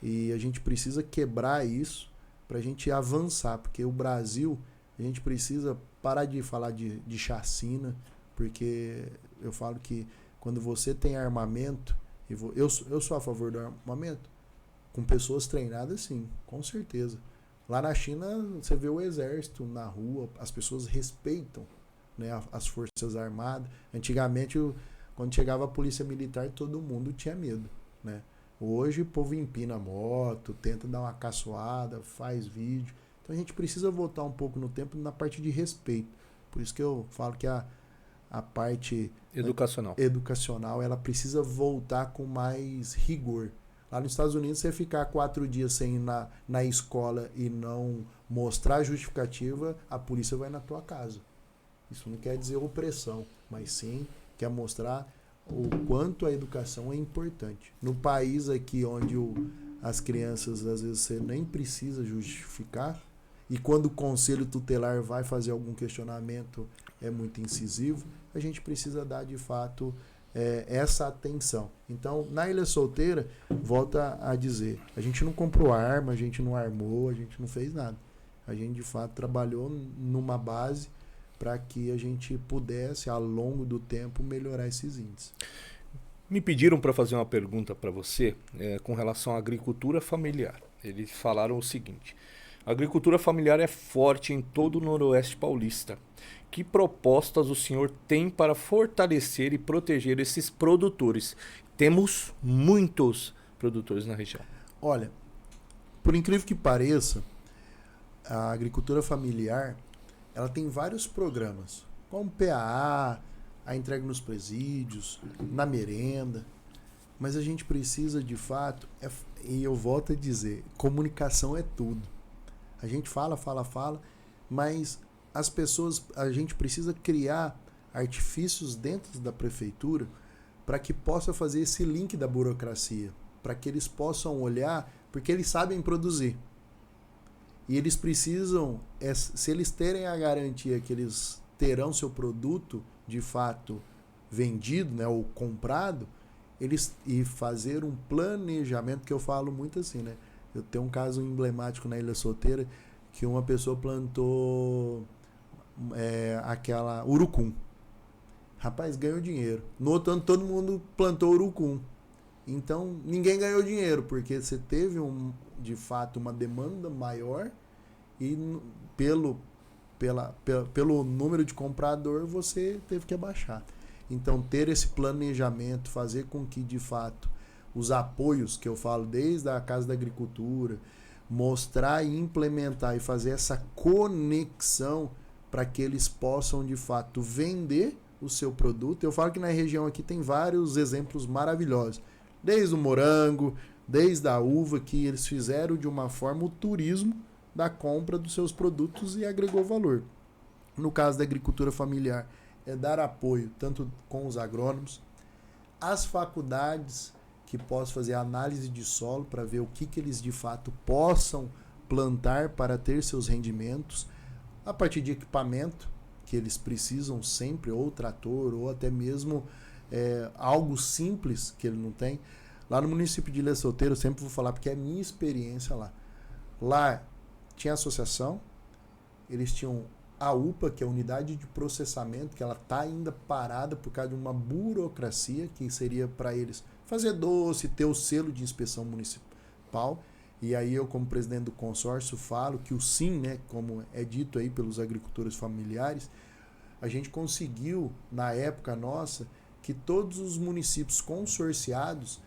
E a gente precisa quebrar isso para a gente avançar, porque o Brasil, a gente precisa parar de falar de chacina, porque eu falo que quando você tem armamento, eu sou a favor do armamento, com pessoas treinadas, sim, com certeza. Lá na China, você vê o exército na rua, as pessoas respeitam, né, as forças armadas. Antigamente, quando chegava a polícia militar, todo mundo tinha medo, né? Hoje o povo empina a moto, tenta dar uma caçoada, faz vídeo. Então a gente precisa voltar um pouco no tempo na parte de respeito. Por isso que eu falo que a parte educacional ela precisa voltar com mais rigor. Lá nos Estados Unidos, você ficar 4 dias sem ir na escola e não mostrar a justificativa, a polícia vai na tua casa. Isso não quer dizer opressão, mas sim quer mostrar o quanto a educação é importante. No país aqui onde as crianças, às vezes, você nem precisa justificar, e quando o conselho tutelar vai fazer algum questionamento, é muito incisivo, a gente precisa dar, de fato, essa atenção. Então, na Ilha Solteira, volta a dizer, a gente não comprou arma, a gente não armou, a gente não fez nada. A gente, de fato, trabalhou numa base para que a gente pudesse, ao longo do tempo, melhorar esses índices. Me pediram para fazer uma pergunta para você com relação à agricultura familiar. Eles falaram o seguinte: a agricultura familiar é forte em todo o Noroeste Paulista. Que propostas o senhor tem para fortalecer e proteger esses produtores? Temos muitos produtores na região. Olha, por incrível que pareça, a agricultura familiar ela tem vários programas, como PAA, a entrega nos presídios, na merenda, mas a gente precisa de fato, e eu volto a dizer, comunicação é tudo. A gente fala, mas as pessoas, a gente precisa criar artifícios dentro da prefeitura para que possa fazer esse link da burocracia, para que eles possam olhar, porque eles sabem produzir. E eles precisam, se eles terem a garantia que eles terão seu produto de fato vendido, né, ou comprado, e fazer um planejamento, que eu falo muito assim, né? Eu tenho um caso emblemático na Ilha Solteira, que uma pessoa plantou aquela urucum. Rapaz, ganhou dinheiro. No outro ano todo mundo plantou urucum. Então ninguém ganhou dinheiro, porque você teve de fato uma demanda maior e pelo número de comprador você teve que abaixar. Então ter esse planejamento, fazer com que de fato os apoios que eu falo desde a Casa da Agricultura, mostrar e implementar e fazer essa conexão para que eles possam de fato vender o seu produto. Eu falo que na região aqui tem vários exemplos maravilhosos, desde o morango, desde a uva, que eles fizeram de uma forma o turismo da compra dos seus produtos e agregou valor. No caso da agricultura familiar, é dar apoio tanto com os agrônomos, as faculdades que possam fazer análise de solo para ver o que eles de fato possam plantar para ter seus rendimentos, a partir de equipamento que eles precisam sempre, ou trator, ou até mesmo algo simples que ele não tem. Lá no município de Ilha Solteira, eu sempre vou falar porque é a minha experiência lá. Lá tinha associação, eles tinham a UPA, que é a unidade de processamento, que ela está ainda parada por causa de uma burocracia, que seria para eles fazer doce, ter o selo de inspeção municipal. E aí eu, como presidente do consórcio, falo que o SIM, né, como é dito aí pelos agricultores familiares, a gente conseguiu, na época nossa, que todos os municípios consorciados,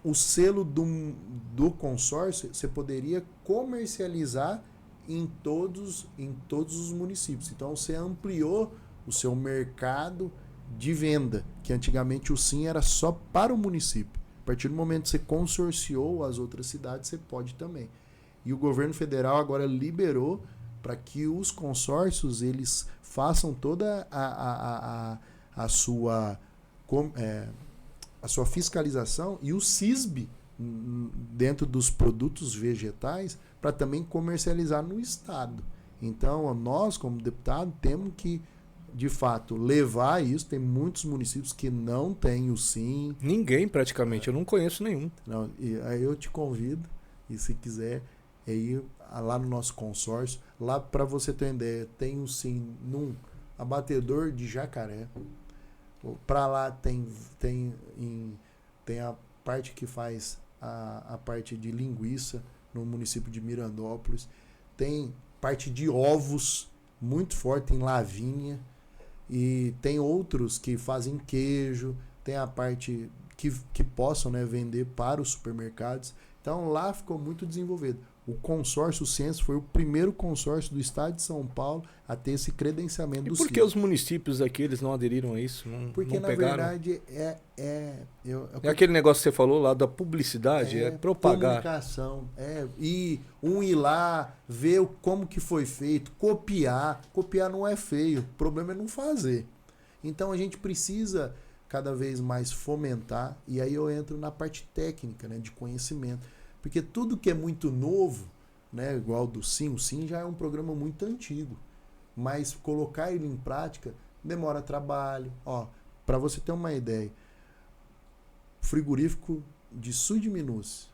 o selo do consórcio, você poderia comercializar em todos os municípios. Então você ampliou o seu mercado de venda, que antigamente o SIM era só para o município. A partir do momento que você consorciou as outras cidades, você pode também. E o governo federal agora liberou para que os consórcios eles façam toda a sua fiscalização e o CISB dentro dos produtos vegetais para também comercializar no estado. Então, nós, como deputado, temos que, de fato, levar isso. Tem muitos municípios que não têm o SIM. Ninguém, praticamente. Eu não conheço nenhum. Não, e aí eu te convido, e se quiser, ir lá no nosso consórcio. Lá, para você ter uma ideia, tem o SIM num abatedor de Jacaré. Para lá tem a parte que faz a parte de linguiça no município de Mirandópolis. Tem parte de ovos muito forte em Lavínia. E tem outros que fazem queijo. Tem a parte que possam, né, vender para os supermercados. Então lá ficou muito desenvolvido. O consórcio Ciência foi o primeiro consórcio do estado de São Paulo a ter esse credenciamento do SIM. E por que os municípios aqui eles não aderiram a isso? Porque, não na pegaram? verdade, é aquele negócio que você falou lá da publicidade, é propagar. Comunicação, ir lá, ver como que foi feito, copiar. Copiar não é feio, o problema é não fazer. Então a gente precisa cada vez mais fomentar, e aí eu entro na parte técnica, né, de conhecimento. Porque tudo que é muito novo, né, igual do SIM, o SIM já é um programa muito antigo, mas colocar ele em prática demora trabalho. Para você ter uma ideia, o frigorífico de Sudminus,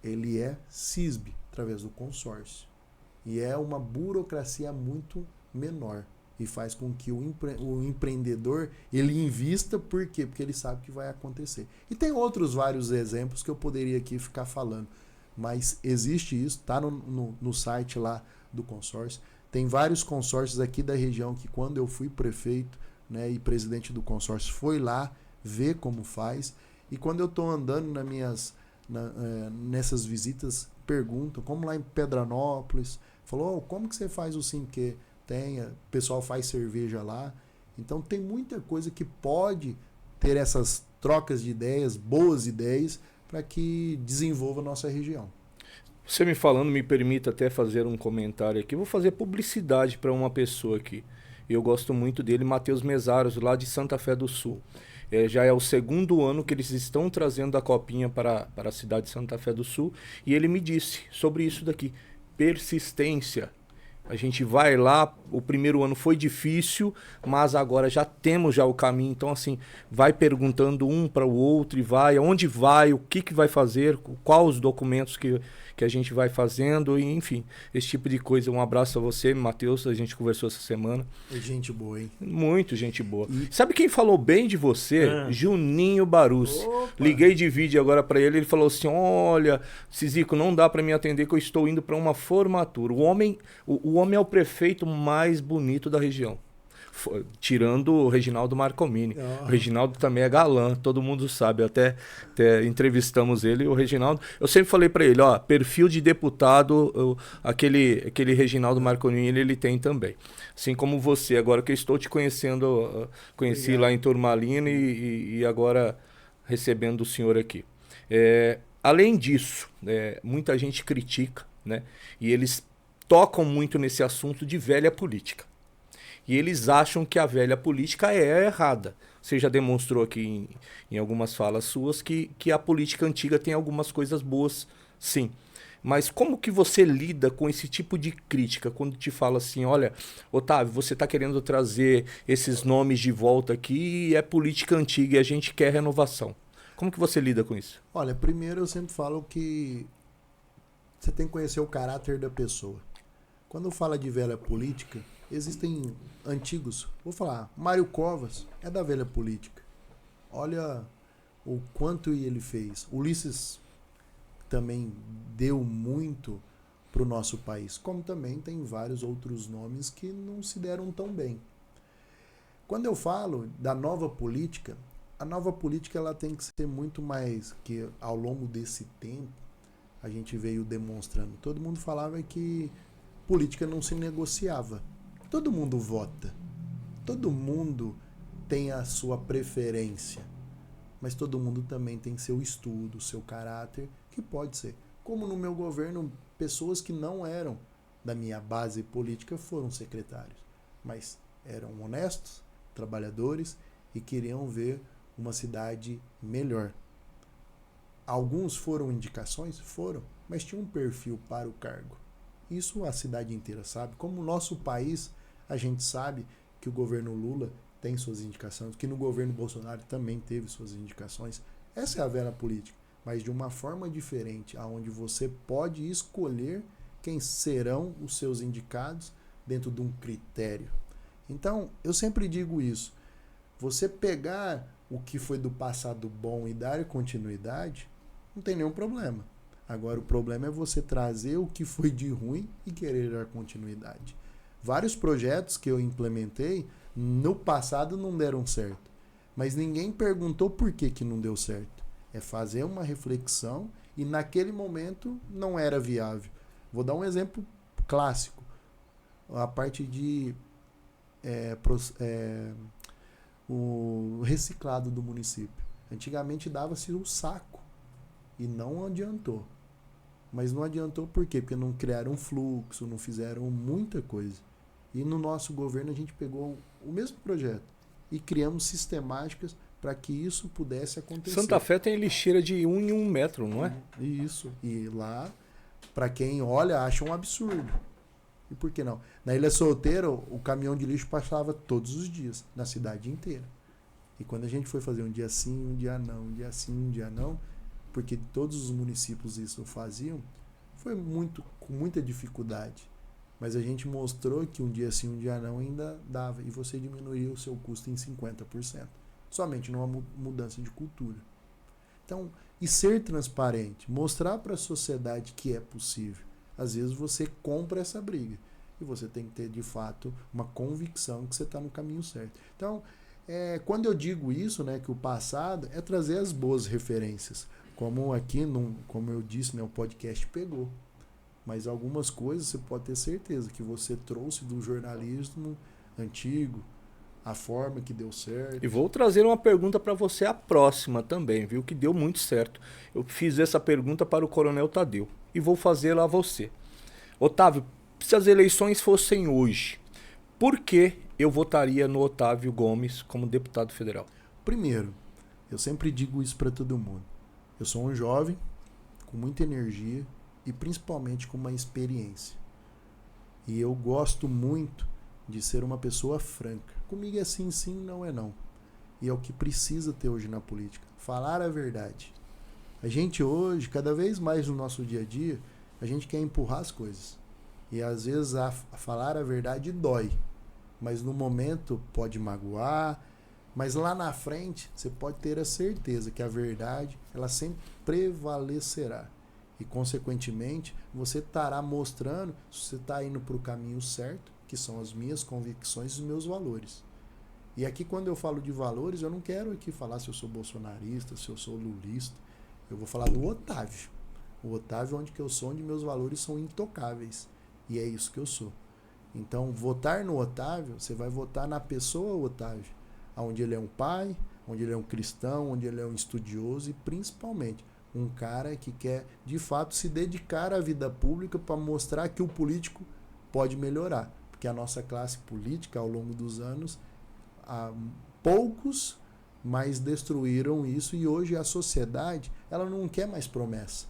ele é CISB, através do consórcio. E é uma burocracia muito menor. E faz com que o empreendedor ele invista, por quê? Porque ele sabe que vai acontecer. E tem outros vários exemplos que eu poderia aqui ficar falando. Mas existe isso, está no site lá do consórcio. Tem vários consórcios aqui da região que quando eu fui prefeito, né, e presidente do consórcio, foi lá ver como faz. E quando eu estou andando nessas visitas, perguntam, como lá em Pedranópolis, falou, como que você faz o SIM? Porque o pessoal faz cerveja lá. Então tem muita coisa que pode ter essas trocas de ideias, boas ideias, para que desenvolva a nossa região. Você me falando, me permita até fazer um comentário aqui. Vou fazer publicidade para uma pessoa aqui. Eu gosto muito dele, Matheus Mesaros, lá de Santa Fé do Sul. Já é o segundo ano que eles estão trazendo a copinha para a cidade de Santa Fé do Sul. E ele me disse sobre isso daqui, persistência. A gente vai lá, o primeiro ano foi difícil, mas agora já temos o caminho. Então, assim, vai perguntando um para o outro e vai, aonde vai, o que vai fazer, quais os documentos que a gente vai fazendo, e, enfim, esse tipo de coisa. Um abraço a você, Matheus, a gente conversou essa semana. É gente boa, hein? Muito gente boa. Sabe quem falou bem de você? Juninho Barus. Liguei de vídeo agora para ele, ele falou assim, olha, Cizico, não dá para me atender que eu estou indo para uma formatura. O homem é o prefeito mais bonito da região. Tirando o Reginaldo Marcomini. O Reginaldo também é galã, todo mundo sabe. Até entrevistamos ele, o Reginaldo. Eu sempre falei para ele, perfil de deputado, aquele Reginaldo Marcomini ele tem também. Assim como você, agora que eu estou te conhecendo, conheci Obrigado. Lá em Turmalina e agora recebendo o senhor aqui. Além disso, muita gente critica, né? E eles tocam muito nesse assunto de velha política. E eles acham que a velha política é errada. Você já demonstrou aqui em algumas falas suas que a política antiga tem algumas coisas boas, sim. Mas como que você lida com esse tipo de crítica? Quando te fala assim, olha, Otávio, você está querendo trazer esses nomes de volta aqui e é política antiga e a gente quer renovação. Como que você lida com isso? Olha, primeiro eu sempre falo que você tem que conhecer o caráter da pessoa. Quando fala de velha política, existem antigos. Vou falar, Mário Covas é da velha política. Olha o quanto ele fez. Ulisses também deu muito para o nosso país, como também tem vários outros nomes que não se deram tão bem. Quando eu falo da nova política, a nova política ela tem que ser muito mais que ao longo desse tempo a gente veio demonstrando. Todo mundo falava que política não se negociava. Todo mundo vota. Todo mundo tem a sua preferência. Mas todo mundo também tem seu estudo, seu caráter, que pode ser. Como no meu governo, pessoas que não eram da minha base política foram secretários, mas eram honestos, trabalhadores e queriam ver uma cidade melhor. Alguns foram indicações? Foram, mas tinha um perfil para o cargo. Isso a cidade inteira sabe. Como o nosso país, a gente sabe que o governo Lula tem suas indicações, que no governo Bolsonaro também teve suas indicações. Essa é a velha política, mas de uma forma diferente, onde você pode escolher quem serão os seus indicados dentro de um critério. Então, eu sempre digo isso. Você pegar o que foi do passado bom e dar continuidade, não tem nenhum problema. Agora, o problema é você trazer o que foi de ruim e querer dar continuidade. Vários projetos que eu implementei, no passado não deram certo. Mas ninguém perguntou por que não deu certo. É fazer uma reflexão e naquele momento não era viável. Vou dar um exemplo clássico. A parte de o reciclado do município. Antigamente dava-se o saco e não adiantou. Mas não adiantou por quê? Porque não criaram fluxo, não fizeram muita coisa. E no nosso governo a gente pegou o mesmo projeto e criamos sistemáticas para que isso pudesse acontecer. Santa Fé tem lixeira de 1 em 1 metro, não é? Isso. E lá, para quem olha, acha um absurdo. E por que não? Na Ilha Solteira, o caminhão de lixo passava todos os dias, na cidade inteira. E quando a gente foi fazer um dia sim, um dia não, um dia sim, um dia não, porque todos os municípios isso faziam, foi com muita dificuldade. Mas a gente mostrou que um dia sim, um dia não ainda dava. E você diminuía o seu custo em 50%. Somente numa mudança de cultura. Então, e ser transparente, mostrar para a sociedade que é possível. Às vezes você compra essa briga. E você tem que ter, de fato, uma convicção que você está no caminho certo. Então, quando eu digo isso, né, que o passado é trazer as boas referências. Como aqui, como eu disse, né, o podcast pegou. Mas algumas coisas você pode ter certeza que você trouxe do jornalismo antigo, a forma que deu certo. E vou trazer uma pergunta para você, a próxima também, viu? Que deu muito certo. Eu fiz essa pergunta para o Coronel Tadeu e vou fazê-la a você. Otávio, se as eleições fossem hoje, por que eu votaria no Otávio Gomes como deputado federal? Primeiro, eu sempre digo isso para todo mundo. Eu sou um jovem com muita energia e principalmente com uma experiência. E eu gosto muito de ser uma pessoa franca. Comigo é sim, sim, não é não. E é o que precisa ter hoje na política. Falar a verdade. A gente hoje, cada vez mais no nosso dia a dia, a gente quer empurrar as coisas. E às vezes falar a verdade dói. Mas no momento pode magoar. Mas lá na frente você pode ter a certeza que a verdade ela sempre prevalecerá. E, consequentemente, você estará mostrando se você está indo para o caminho certo, que são as minhas convicções e os meus valores. E aqui, quando eu falo de valores, eu não quero aqui falar se eu sou bolsonarista, se eu sou lulista. Eu vou falar do Otávio. O Otávio onde que eu sou, onde meus valores são intocáveis. E é isso que eu sou. Então, votar no Otávio, você vai votar na pessoa Otávio. Onde ele é um pai, onde ele é um cristão, onde ele é um estudioso e, principalmente, um cara que quer, de fato, se dedicar à vida pública para mostrar que o político pode melhorar. Porque a nossa classe política, ao longo dos anos, poucos mais destruíram isso e hoje a sociedade ela não quer mais promessa.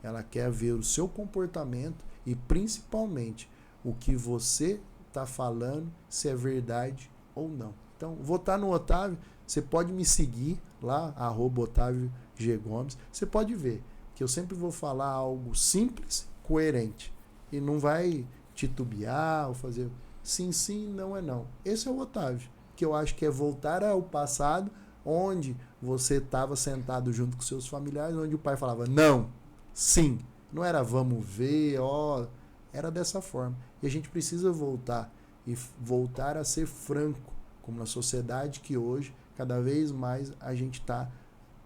Ela quer ver o seu comportamento e, principalmente, o que você está falando, se é verdade ou não. Então, votar no Otávio, você pode me seguir lá, @Otávio G. Gomes, você pode ver que eu sempre vou falar algo simples, coerente. E não vai titubear ou fazer sim, sim, não é não. Esse é o Otávio, que eu acho que é voltar ao passado, onde você estava sentado junto com seus familiares, onde o pai falava não, sim. Não era vamos ver, ó. Era dessa forma. E a gente precisa voltar. E voltar a ser franco, como na sociedade que hoje, cada vez mais, a gente está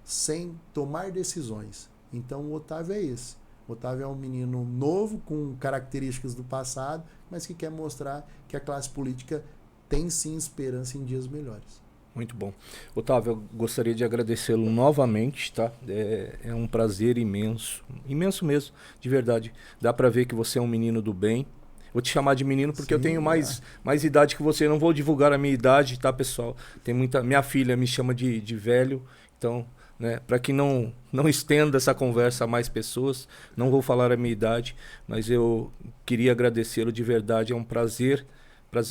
sem tomar decisões. Então o Otávio é esse. O Otávio é um menino novo, com características do passado, mas que quer mostrar que a classe política tem sim esperança em dias melhores. Muito bom. Otávio, eu gostaria de agradecê-lo novamente, tá? É um prazer imenso, imenso mesmo, de verdade. Dá pra ver que você é um menino do bem. Vou te chamar de menino porque Sim, eu tenho mais idade que você. Eu não vou divulgar a minha idade, tá, pessoal? Tem muita. Minha filha me chama de velho, então, né? Para que não estenda essa conversa a mais pessoas, não vou falar a minha idade, mas eu queria agradecê-lo de verdade. É um prazer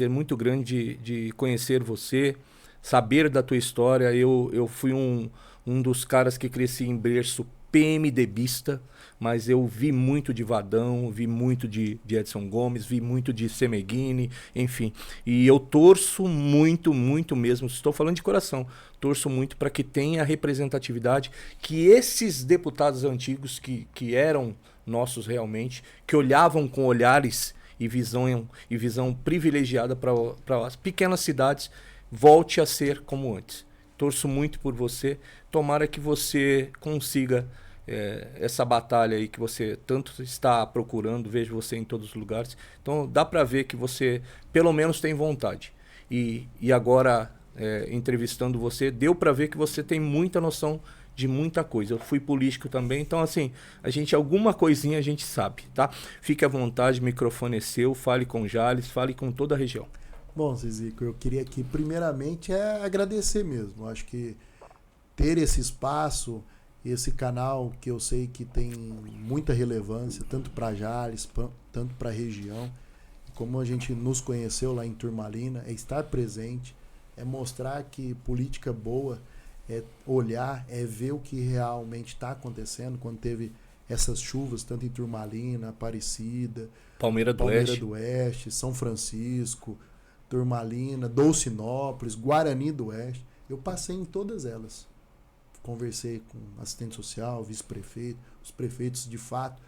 muito grande de conhecer você. Saber da tua história. Eu fui um dos caras que cresci em berço PMDBista, mas eu vi muito de Vadão, vi muito de Edson Gomes, vi muito de Semeghini, enfim. E eu torço muito, muito mesmo, estou falando de coração, torço muito para que tenha a representatividade que esses deputados antigos que eram nossos realmente, que olhavam com olhares e visão privilegiada para as pequenas cidades, volte a ser como antes. Torço muito por você. Tomara que você consiga essa batalha aí que você tanto está procurando. Vejo você em todos os lugares. Então dá para ver que você pelo menos tem vontade. E agora, entrevistando você, deu para ver que você tem muita noção de muita coisa. Eu fui político também, então assim, alguma coisinha a gente sabe, tá? Fique à vontade, o microfone é seu, fale com Jales, fale com toda a região. Bom, Cizico, eu queria aqui primeiramente agradecer mesmo. Acho que ter esse espaço, esse canal que eu sei que tem muita relevância, tanto para Jales, tanto para a região, como a gente nos conheceu lá em Turmalina, é estar presente, é mostrar que política boa é olhar, é ver o que realmente está acontecendo. Quando teve essas chuvas, tanto em Turmalina, Aparecida, Palmeira do Oeste, São Francisco, Turmalina, Dolcinópolis, Guarani do Oeste. Eu passei em todas elas. Conversei com assistente social, vice-prefeito, os prefeitos de fato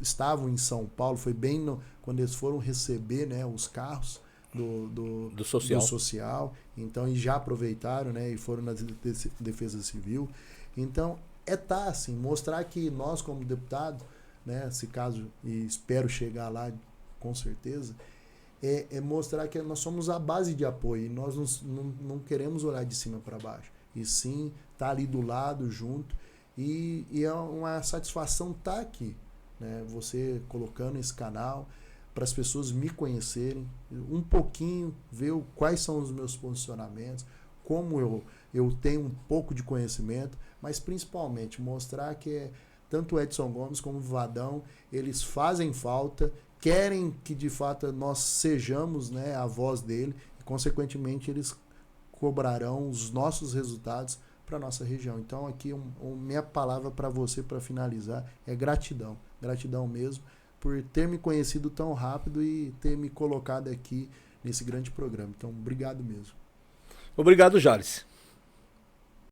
estavam em São Paulo. Foi bem quando eles foram receber, né, os carros do social. Então, e já aproveitaram, né, e foram na Defesa Civil. Então, assim, mostrar que nós como deputado, né, se caso, e espero chegar lá com certeza, é mostrar que nós somos a base de apoio. E nós não queremos olhar de cima para baixo. E sim, estar ali do lado, junto. E é uma satisfação estar aqui. Né? Você colocando esse canal para as pessoas me conhecerem. Um pouquinho, ver quais são os meus posicionamentos. Como eu tenho um pouco de conhecimento. Mas principalmente mostrar que tanto o Edson Gomes como o Vadão, eles fazem falta, querem que de fato nós sejamos, né, a voz dele e consequentemente eles cobrarão os nossos resultados para a nossa região. Então aqui minha palavra para você para finalizar é gratidão, gratidão mesmo por ter me conhecido tão rápido e ter me colocado aqui nesse grande programa. Então obrigado mesmo. Obrigado, Jales.